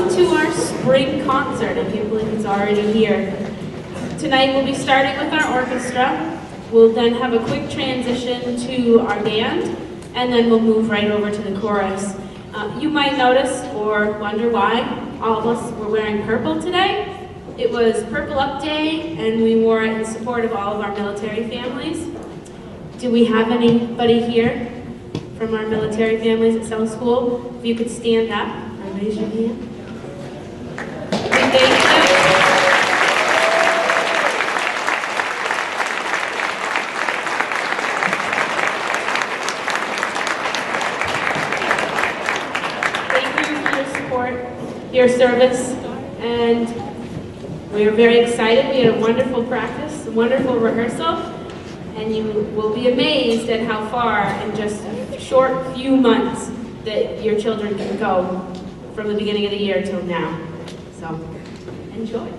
welcome to our spring concert. I can't believe it's already here. Tonight we'll be starting with our orchestra. We'll then have a quick transition to our band, and then we'll move right over to the chorus. You might notice or wonder why all of us were wearing purple today. It was Purple Up Day, and we wore it in support of all of our military families. Do we have anybody here from our military families at South School? If you could stand up or raise your hand. Thank you. Thank you for your support, your service, and we are very excited. We had a wonderful practice, a wonderful rehearsal, and you will be amazed at how far in just a short few months that your children can go from the beginning of the year till now. So, enjoy.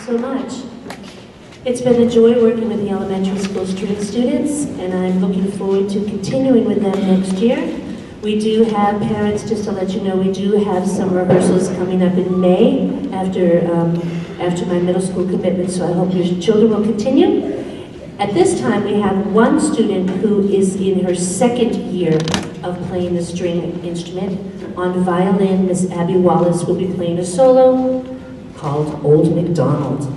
So much. It's been a joy working with the elementary school string students, and I'm looking forward to continuing with them next year. We do have, parents, just to let you know, we do have some rehearsals coming up in May after my middle school commitment, so I hope your children will continue. At this time, we have one student who is in her second year of playing the string instrument. On violin, Miss Abby Wallace will be playing a solo called Old MacDonald.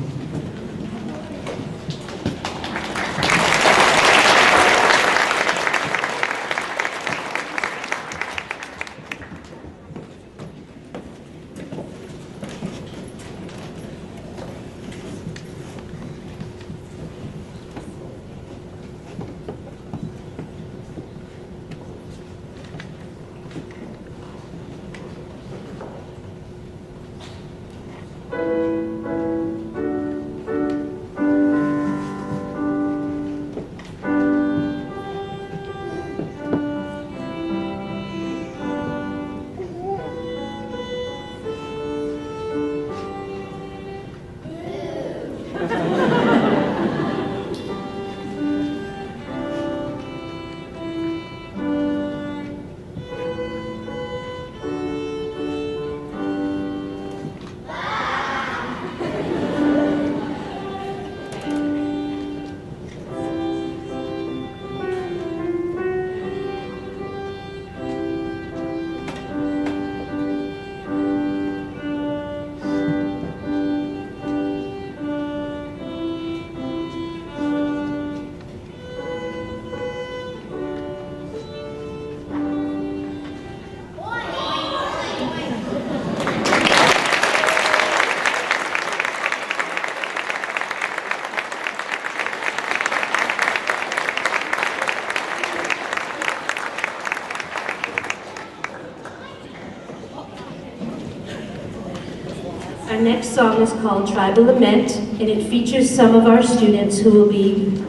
Our next song is called Tribal Lament, and it features some of our students who will be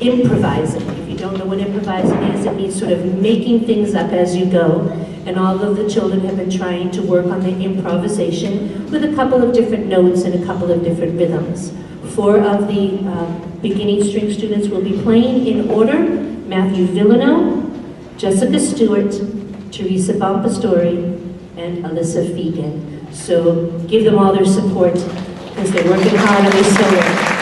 improvising. If you don't know what improvising is, it means sort of making things up as you go. And all of the children have been trying to work on the improvisation with a couple of different notes and a couple of different rhythms. 4 of the beginning string students will be playing in order: Matthew Villano, Jessica Stewart, Teresa Bompastori, and Alyssa Fegan. So give them all their support because they're working hard on this solo.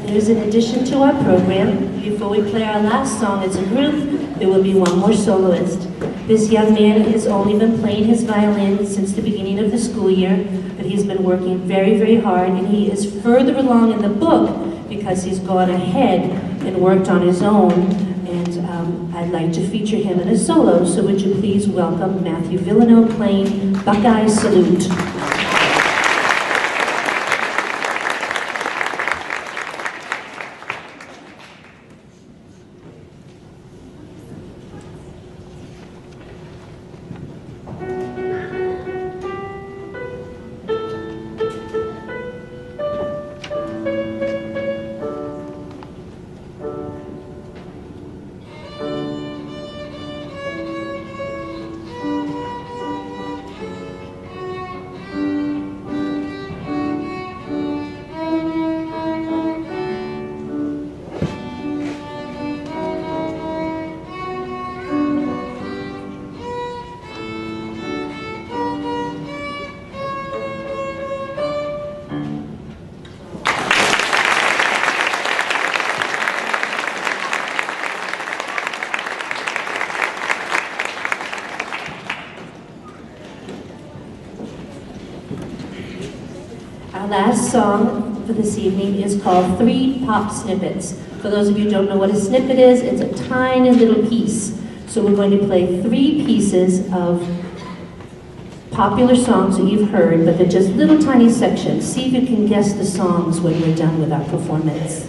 There's an addition to our program. Before we play our last song as a group, there will be one more soloist. This young man has only been playing his violin since the beginning of the school year, but he's been working very, very hard, and he is further along in the book because he's gone ahead and worked on his own, and I'd like to feature him in a solo, so would you please welcome Matthew Villano playing Buckeye Salute. Our last song for this evening is called Three Pop Snippets. For those of you who don't know what a snippet is, it's a tiny little piece. So we're going to play 3 pieces of popular songs that you've heard, but they're just little tiny sections. See if you can guess the songs when we're done with our performance.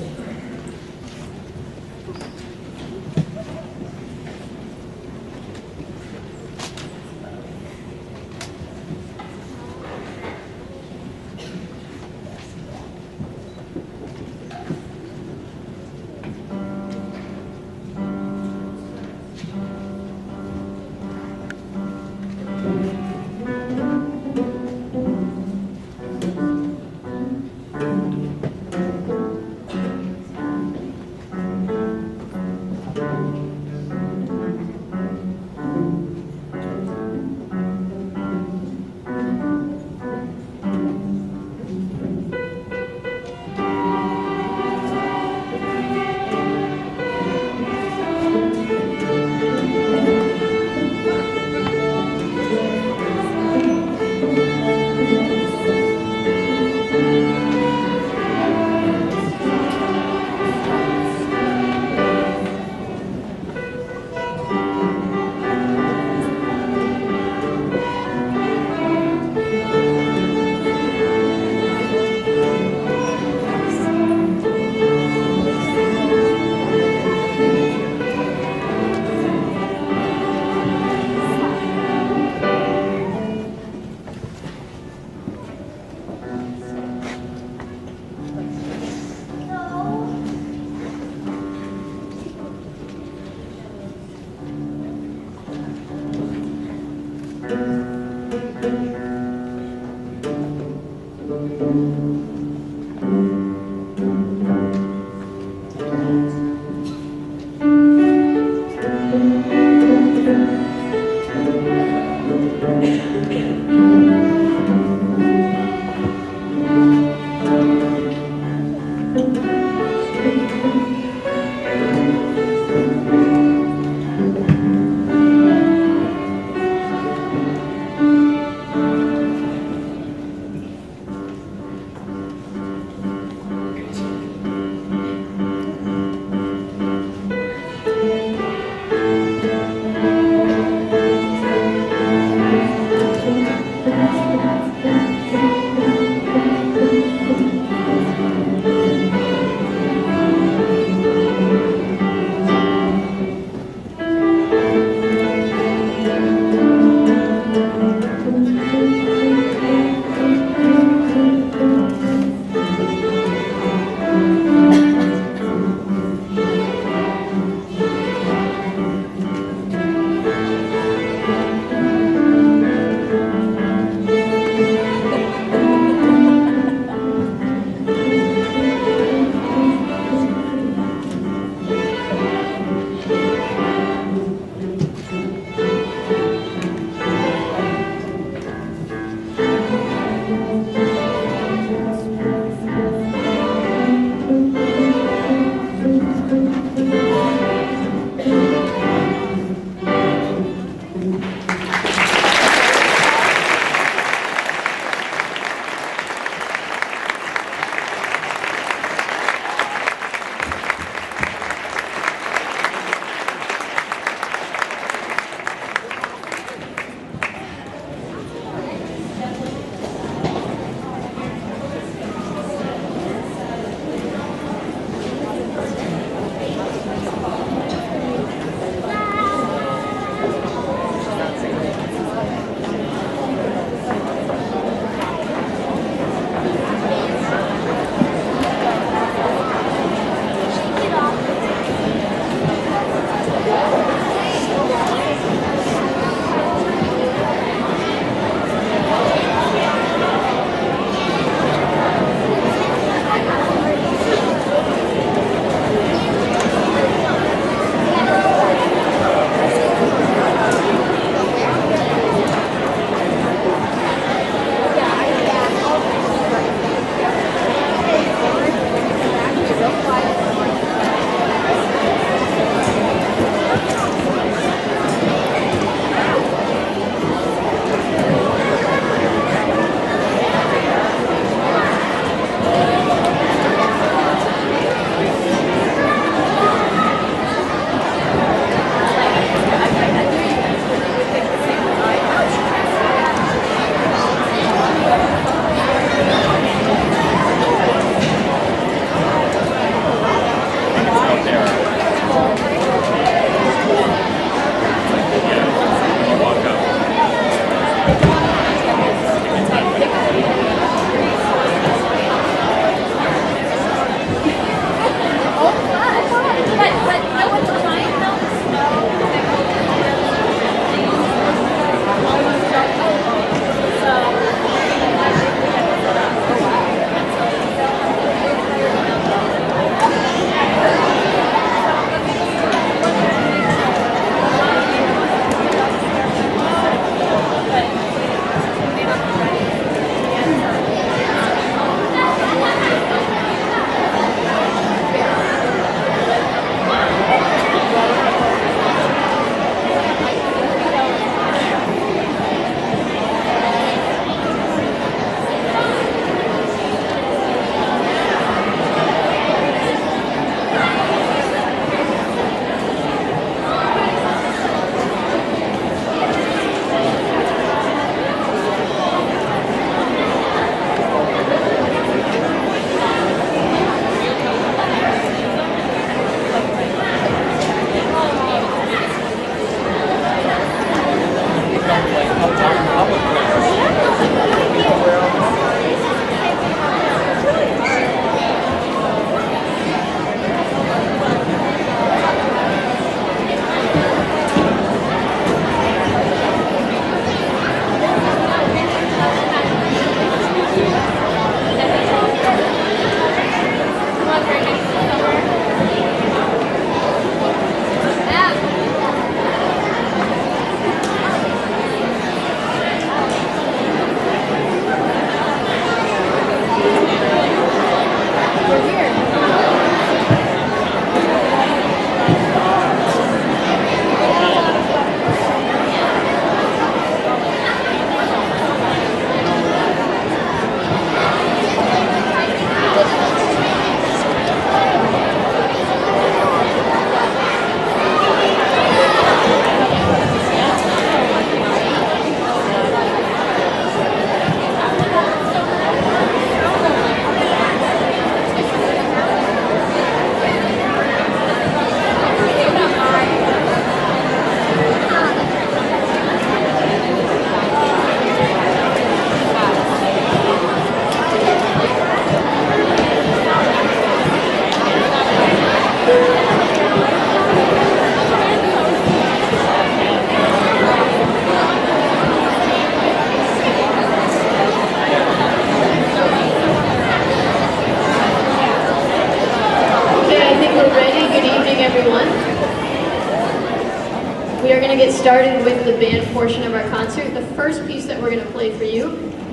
started with the band portion of our concert. The first piece that we're going to play for you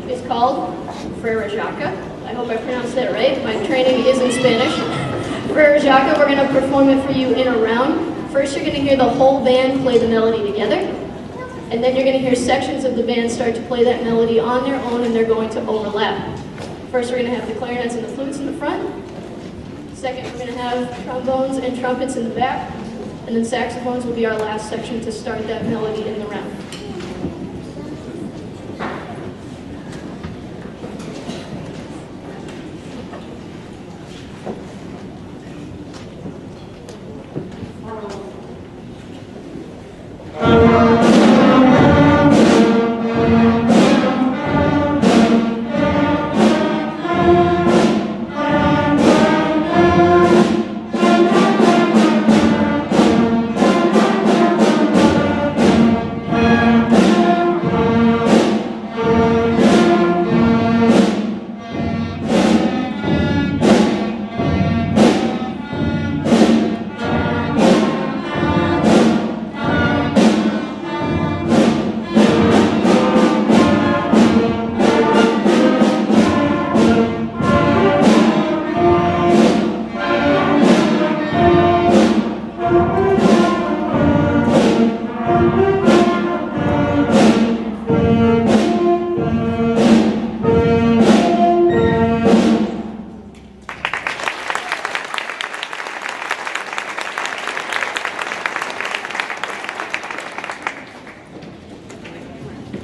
is called Frere Jacques. I hope I pronounced that right. My training is in Spanish. Frere Jacques, we're going to perform it for you in a round. First, you're going to hear the whole band play the melody together. And then you're going to hear sections of the band start to play that melody on their own, and they're going to overlap. First, we're going to have the clarinets and the flutes in the front. Second, we're going to have trombones and trumpets in the back. And then saxophones will be our last section to start that melody in the round.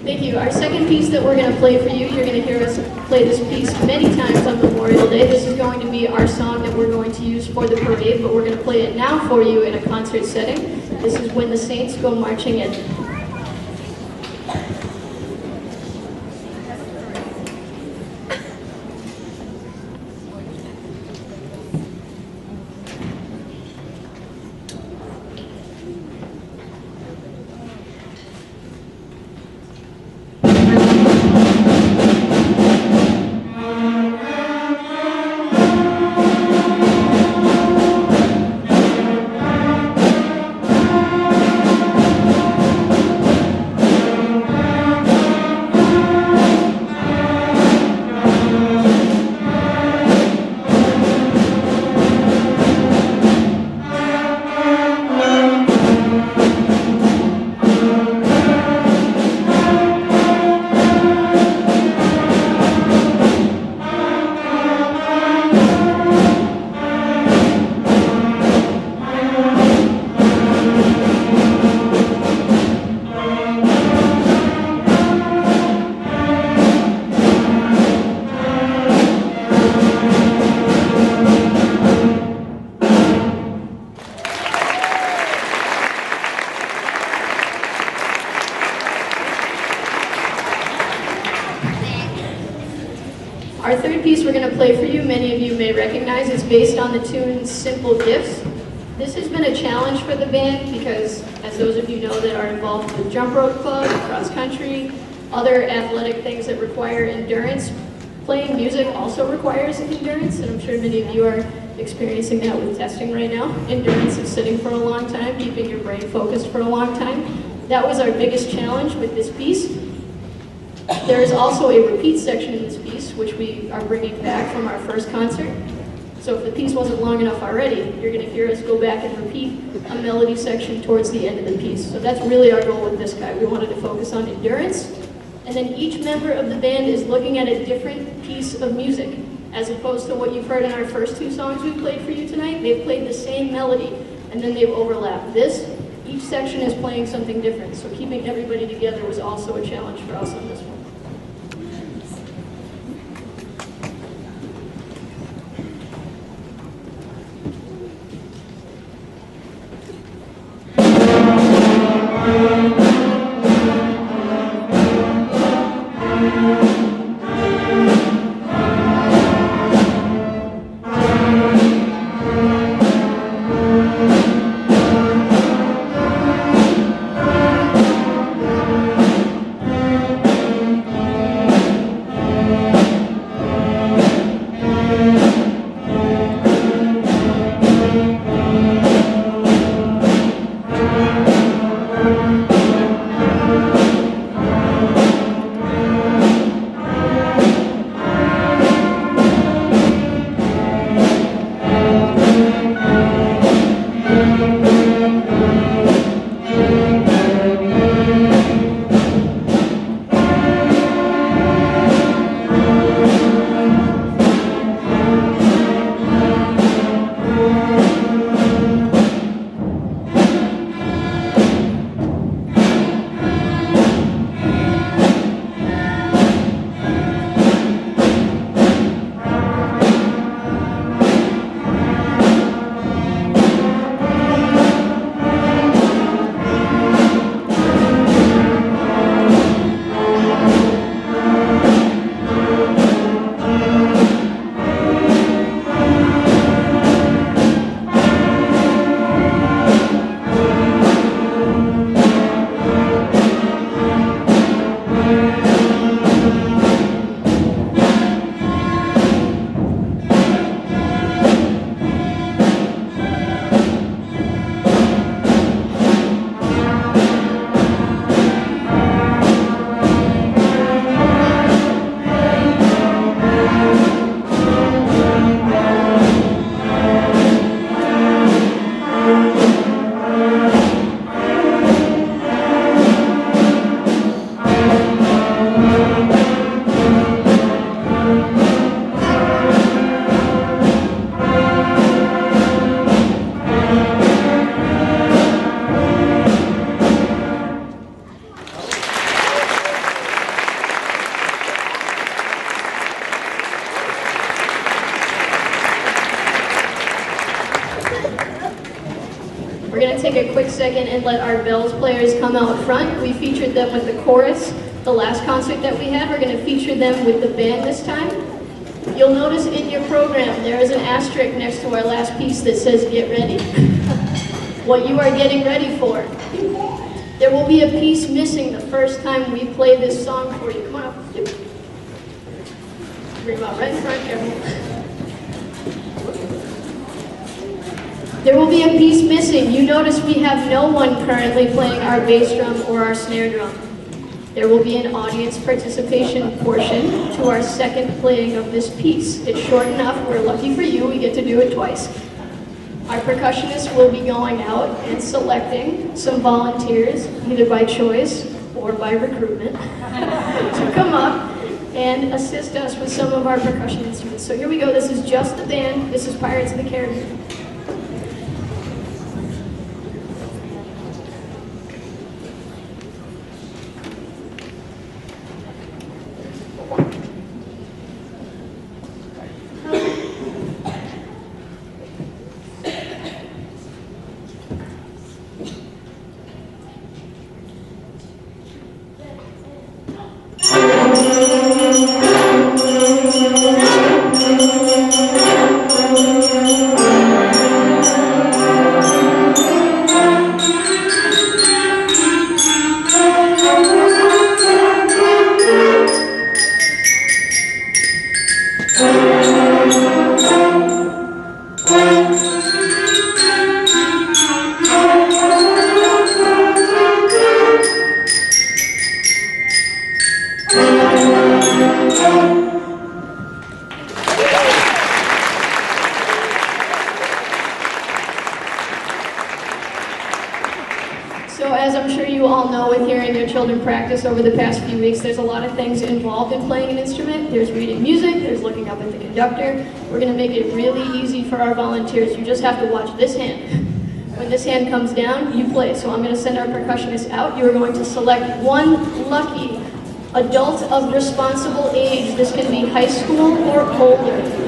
Thank you. Our second piece that we're going to play for you, you're going to hear us play this piece many times on Memorial Day. This is going to be our song that we're going to use for the parade, but we're going to play it now for you in a concert setting. This is When the Saints Go Marching In. Our third piece we're going to play for you, many of you may recognize, is based on the tune Simple Gifts. This has been a challenge for the band because, as those of you know that are involved with jump rope club, cross country, other athletic things that require endurance, playing music also requires endurance, and I'm sure many of you are experiencing that with testing right now. Endurance is sitting for a long time, keeping your brain focused for a long time. That was our biggest challenge with this piece. There is also a repeat section in this piece, which we are bringing back from our first concert. So if the piece wasn't long enough already, you're going to hear us go back and repeat a melody section towards the end of the piece. So that's really our goal with this guy. We wanted to focus on endurance. And then each member of the band is looking at a different piece of music, as opposed to what you've heard in our first two songs we played for you tonight. They've played the same melody, and then they've overlapped. Each section is playing something different. So keeping everybody together was also a challenge for us on this one. to take a quick second and let our bells players come out front. We featured them with the chorus the last concert that we had. We're going to feature them with the band this time. You'll notice in your program there is an asterisk next to our last piece that says get ready. What you are getting ready for. There will be a piece missing the first time we play this song for you. Come on up. Bring them out right in front, careful. There will be a piece missing. You notice we have no one currently playing our bass drum or our snare drum. There will be an audience participation portion to our second playing of this piece. It's short enough. We're lucky for you. We get to do it twice. Our percussionists will be going out and selecting some volunteers, either by choice or by recruitment, to come up and assist us with some of our percussion instruments. So here we go. This is just the band. This is Pirates of the Caribbean. So as I'm sure you all know with hearing your children practice over the past few weeks, there's a lot of things involved in playing an instrument. There's reading music, there's looking up at the conductor. We're going to make it really easy for our volunteers. You just have to watch this hand. When this hand comes down, you play. So I'm going to send our percussionists out. You are going to select one lucky adult of responsible age. This can be high school or older.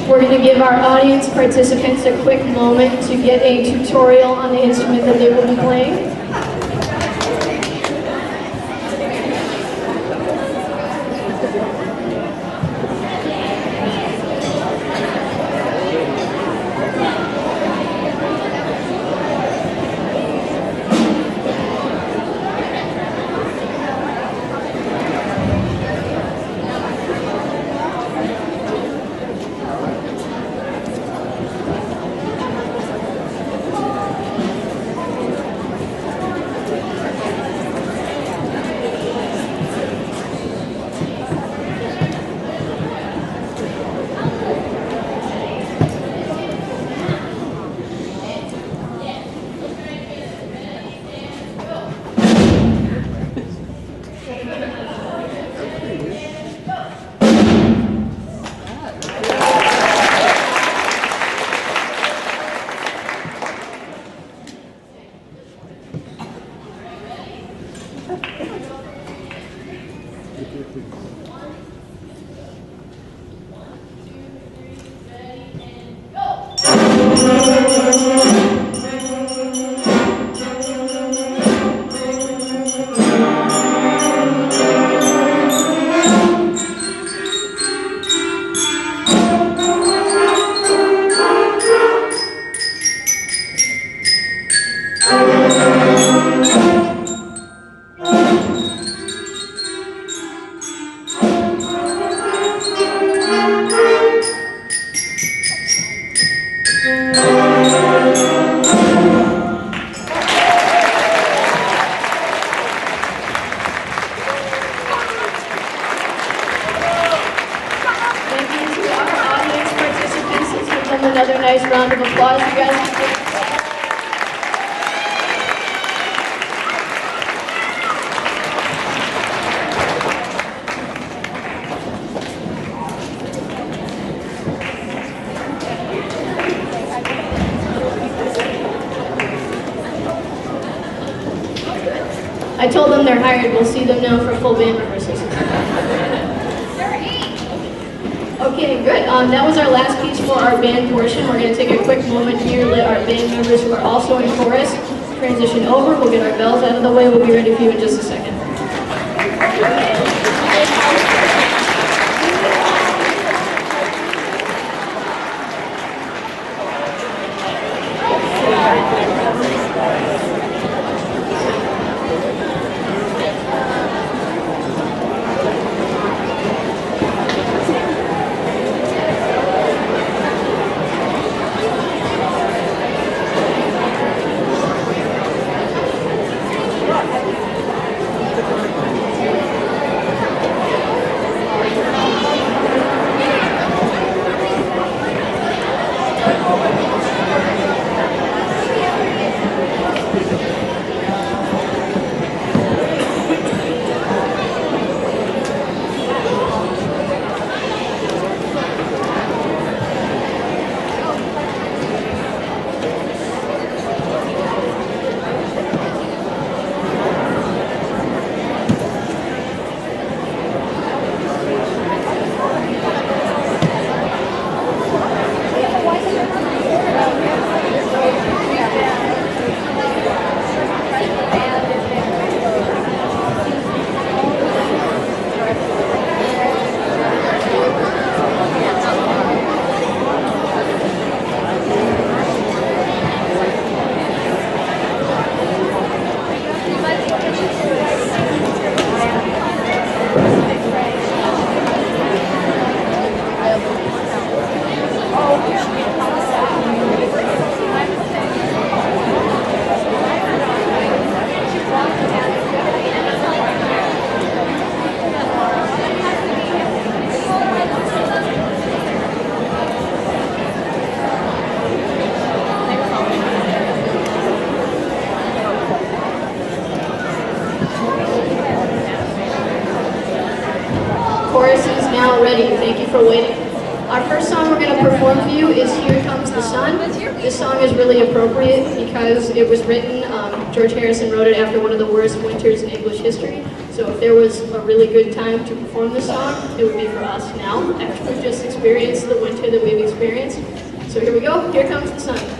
We're going to give our audience participants a quick moment to get a tutorial on the instrument that they will be playing. another nice round of applause, you guys. I told them they're hired. We'll see them now for full band rehearsals. Okay, good. That was our last piece for our band portion. We're going to take a quick moment here, let our band members who are also in chorus transition over. We'll get our bells out of the way. We'll be ready for you in just a second. Ready. Thank you for waiting. Our first song we're going to perform for you is Here Comes the Sun. This song is really appropriate because it was written, George Harrison wrote it after one of the worst winters in English history. So if there was a really good time to perform this song, it would be for us now, after we've just experienced the winter that we've experienced. So here we go. Here Comes the Sun.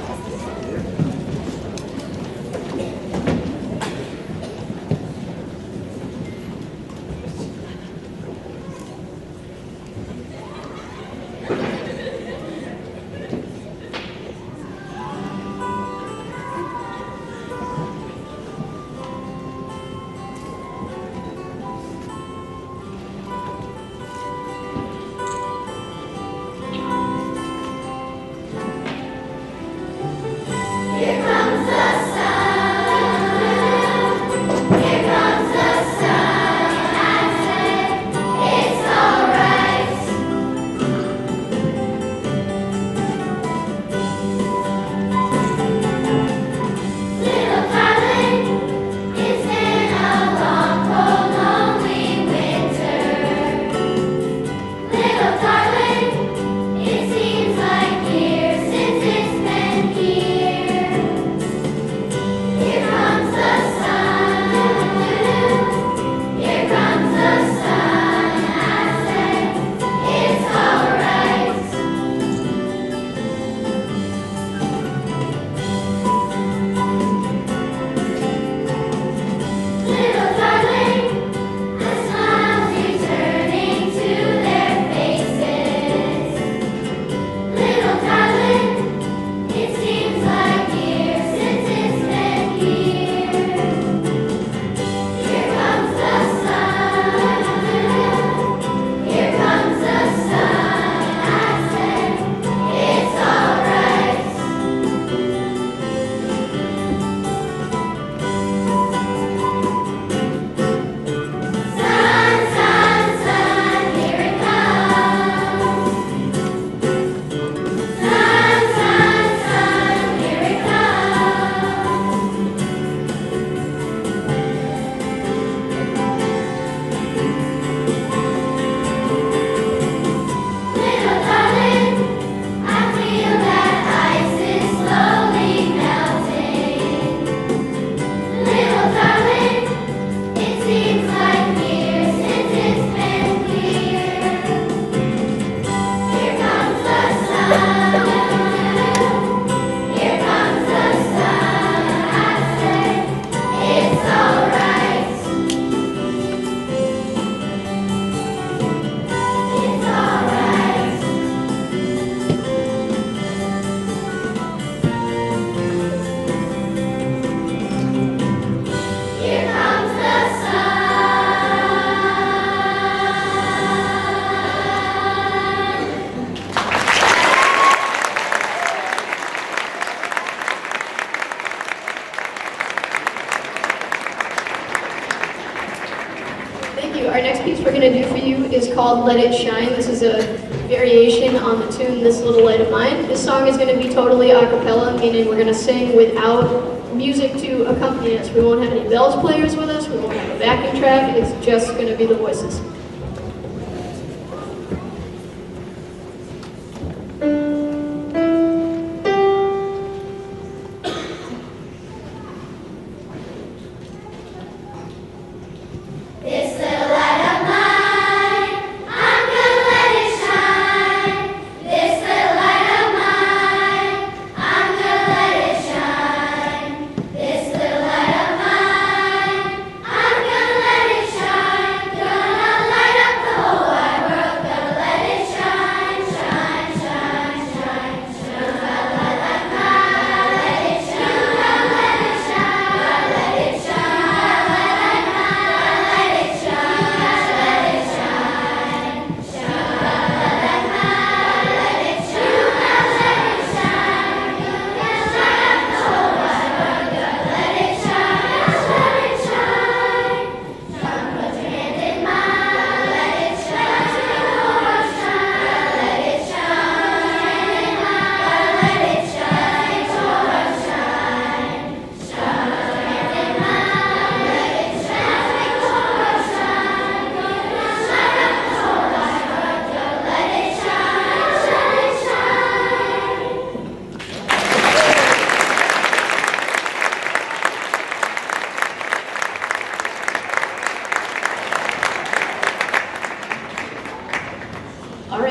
going to do for you is called Let It Shine. This is a variation on the tune This Little Light of Mine. This song is going to be totally a cappella, meaning we're going to sing without music to accompany us. We won't have any bells players with us, we won't have a backing track, it's just going to be the voices.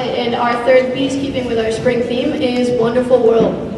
And our third piece, keeping with our spring theme, is Wonderful World.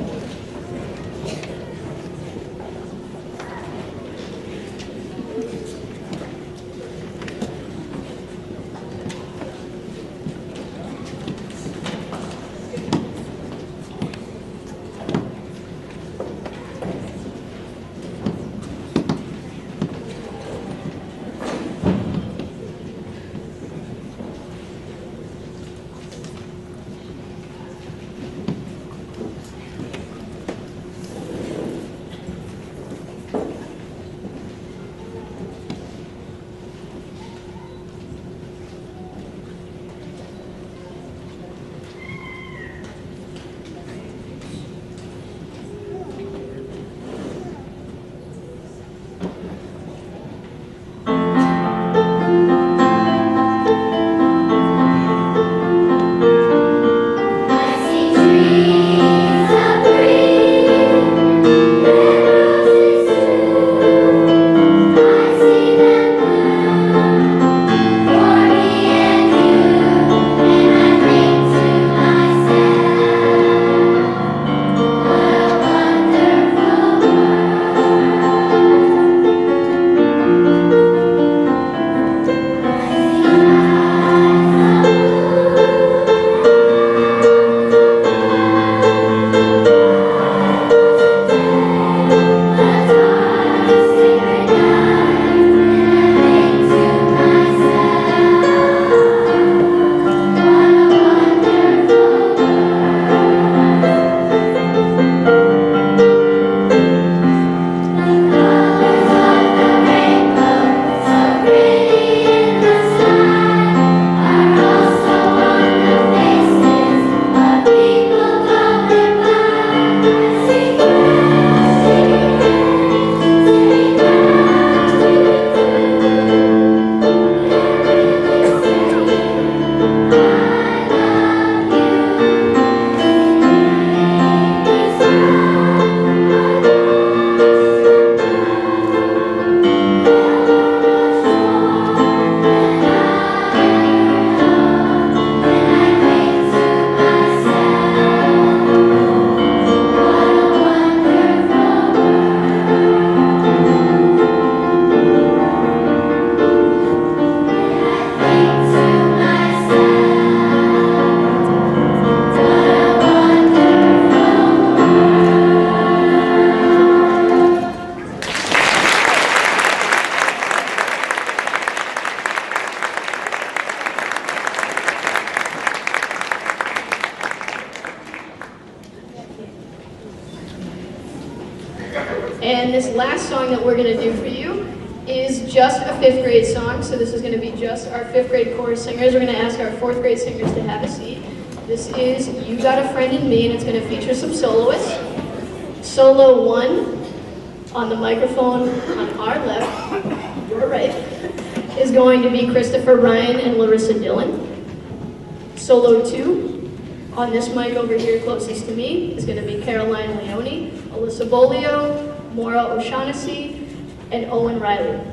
And this last song that we're going to do for you is just a 5th grade song, so this is going to be just our 5th grade chorus singers. We're going to ask our 4th grade singers to have a seat. This is You Got a Friend in Me, and it's going to feature some soloists. Solo 1 on the microphone on our left, your right, is going to be Christopher Ryan and Larissa Dillon. Solo 2 on this mic over here closest to me is going to be Caroline Leone, Alyssa Bolio, Maura O'Shaughnessy, and Owen Riley.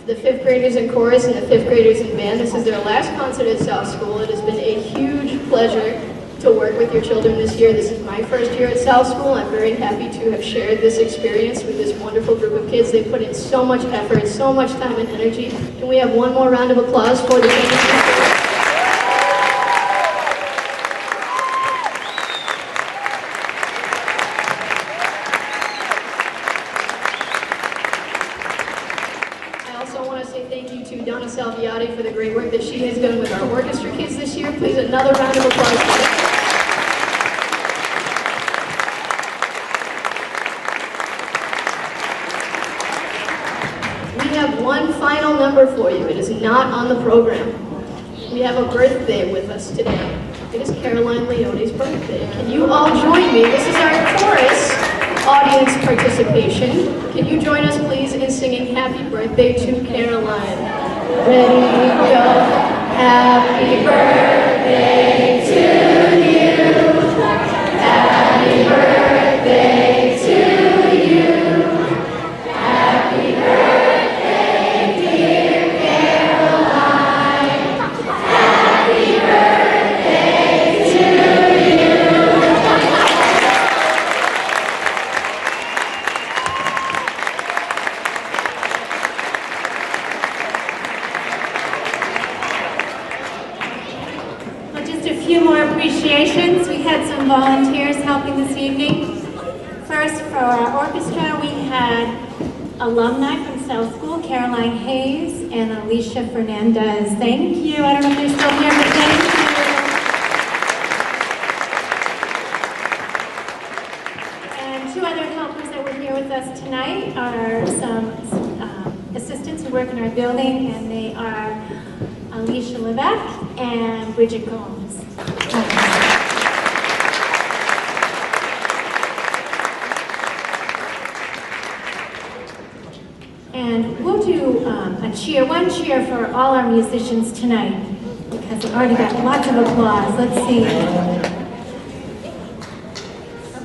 The 5th graders in chorus and the 5th graders in band. This is their last concert at South School. It has been a huge pleasure to work with your children this year. This is my first year at South School. I'm very happy to have shared this experience with this wonderful group of kids. They put in so much effort, so much time and energy. Can we have one more round of applause for the kids? For the great work that she has done with our orchestra kids this year. Please, another round of applause for her. We have one final number for you. It is not on the program. We have a birthday with us today. It is Caroline Leone's birthday. Can you all join me? This is our chorus audience participation. Can you join us, please, in singing Happy Birthday to Caroline? Ready, go. Happy birthday to you. Happy birthday to you. Happy birthday, dear Caroline. Happy birthday to you. Well, just a few more appreciations. We had some volunteers helping this evening. First, for our orchestra, we had alumni from South School, Caroline Hayes and Alicia Fernandez. Thank you. I don't know if they're still here, but thank you. And two other helpers that were here with us tonight are some assistants who work in our building, and they are Alicia Levesque and Bridget Gomes. And we'll do one cheer for all our musicians tonight, because they've already got lots of applause. Let's see.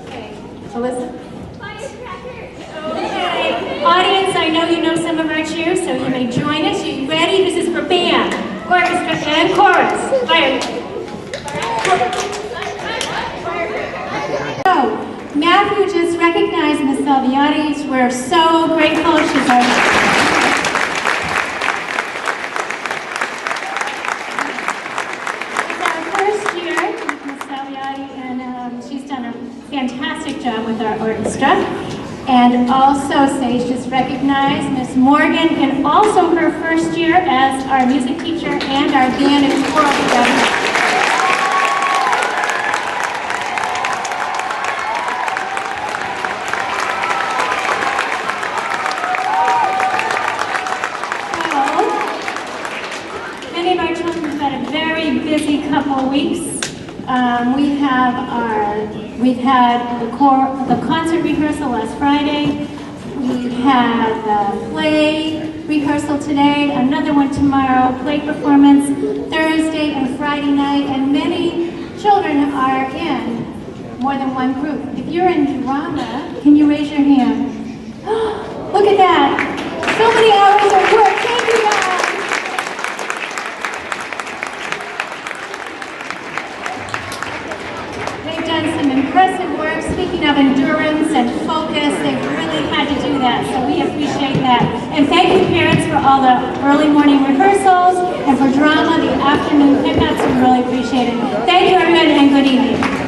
Okay, Alyssa? Okay, audience, I know you know some of our cheers, so you may join us. You ready? This is for band, orchestra, and chorus. Fire. So, Matthew just recognized Miss Salviati. We're so grateful. She's our... It's our first year with Miss Salviati, and she's done a fantastic job with our orchestra. And also, Sage just recognized Miss Morgan, and also her first year as our music teacher and our band and choral together. Busy couple of weeks. We've had the concert rehearsal last Friday. We had the play rehearsal today, another one tomorrow, play performance Thursday and Friday night, and many children are in more than one group. If you're in drama, can you raise your hand? Look at that. So many hours of work. Thank you guys. Some impressive work. Speaking of endurance and focus, they've really had to do that, so we appreciate that. And thank you, parents, for all the early morning rehearsals, and for drama, the afternoon pickups. We really appreciate it. Thank you, everyone, and good evening.